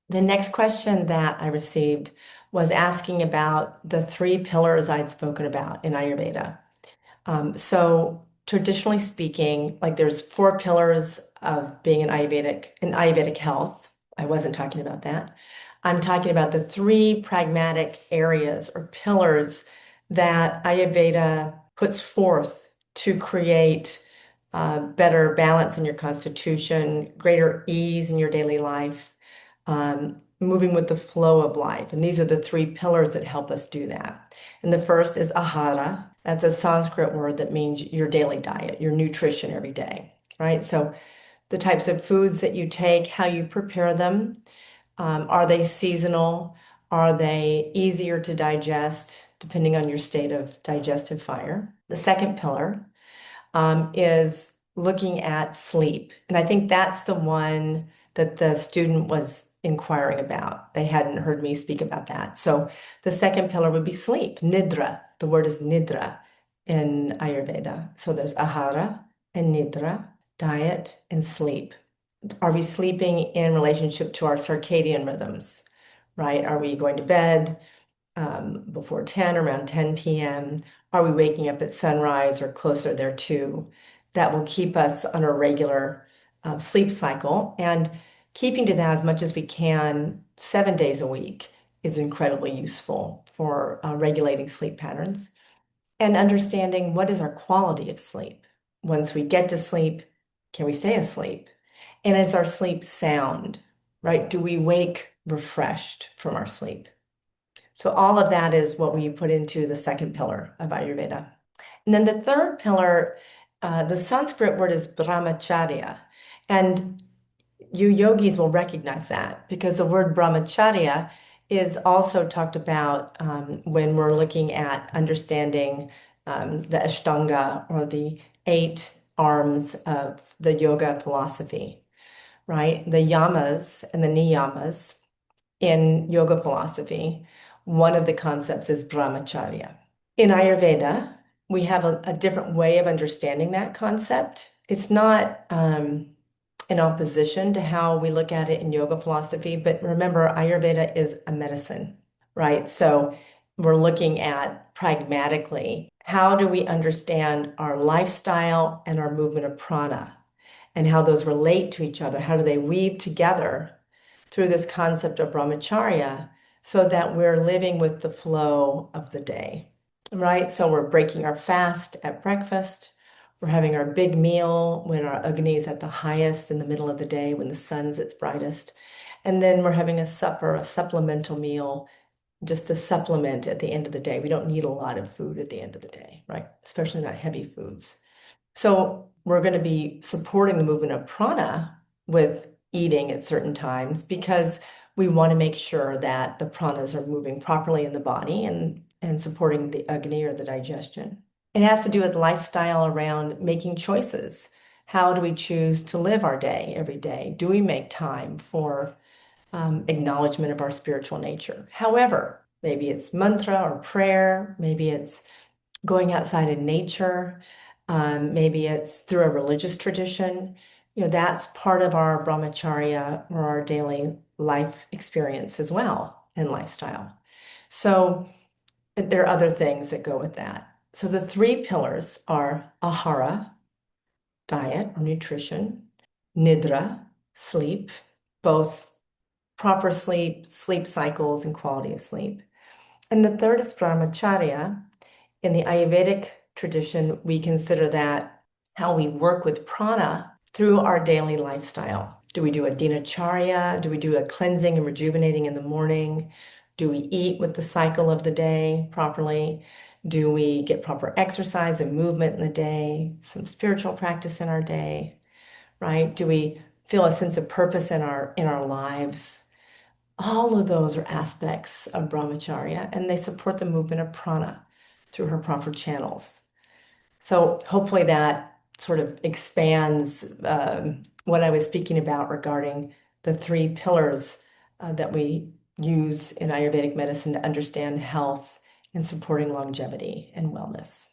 The next question that I received was asking about the three pillars I'd spoken about in Ayurveda. So traditionally speaking, like there's four pillars of being an Ayurvedic health. I wasn't talking about that. I'm talking about the three pragmatic areas or pillars that Ayurveda puts forth to create better balance in your constitution, greater ease in your daily life, moving with the flow of life. And these are the three pillars that help us do that. And the first is ahara. That's a Sanskrit word that means your daily diet, your nutrition every day, right? So the types of foods that you take, how you prepare them, are they seasonal? Are they easier to digest, depending on your state of digestive fire? The second pillar is looking at sleep. And I think that's the one that the student was inquiring about. They hadn't heard me speak about that. So the second pillar would be sleep, nidra. The word is nidra in Ayurveda. So there's ahara and nidra, diet and sleep. Are we sleeping in relationship to our circadian rhythms, right? Are we going to bed before 10, around 10 p.m.? Are we waking up at sunrise or closer thereto? That will keep us on a regular sleep cycle. And keeping to that as much as we can 7 days a week is incredibly useful for regulating sleep patterns and understanding what is our quality of sleep. Once we get to sleep, can we stay asleep? And is our sleep sound, right? Do we wake refreshed from our sleep? So all of that is what we put into the second pillar of Ayurveda. And then the third pillar, the Sanskrit word is brahmacharya. And you yogis will recognize that because the word brahmacharya is also talked about when we're looking at understanding the Ashtanga or the eight arms of the yoga philosophy, right? The yamas and the niyamas in yoga philosophy, one of the concepts is brahmacharya. In Ayurveda, we have a different way of understanding that concept. It's not in opposition to how we look at it in yoga philosophy, but remember, Ayurveda is a medicine, right? So we're looking at pragmatically, how do we understand our lifestyle and our movement of prana and how those relate to each other? How do they weave together through this concept of brahmacharya so that we're living with the flow of the day, right? So we're breaking our fast at breakfast. We're having our big meal when our Agni is at the highest in the middle of the day when the sun's its brightest. And then we're having a supper, a supplemental meal, just to supplement at the end of the day. We don't need a lot of food at the end of the day, right? Especially not heavy foods. So we're going to be supporting the movement of prana with eating at certain times because we want to make sure that the pranas are moving properly in the body and supporting the agni or the digestion. It has to do with lifestyle around making choices. How do we choose to live our day every day? Do we make time for acknowledgement of our spiritual nature? However, maybe it's mantra or prayer, maybe it's going outside in nature. Maybe it's through a religious tradition. That's part of our brahmacharya or our daily life experience as well and lifestyle. So there are other things that go with that. So the three pillars are ahara, diet or nutrition, nidra, sleep, both proper sleep, sleep cycles, and quality of sleep. And the third is brahmacharya. In the Ayurvedic tradition, we consider that how we work with prana through our daily lifestyle. Do we do a dinacharya? Do we do a cleansing and rejuvenating in the morning? Do we eat with the cycle of the day properly? Do we get proper exercise and movement in the day? Some spiritual practice in our day, right? Do we feel a sense of purpose in our lives? All of those are aspects of brahmacharya, and they support the movement of prana through her proper channels. So hopefully that sort of expands what I was speaking about regarding the three pillars that we use in Ayurvedic medicine to understand health and supporting longevity and wellness.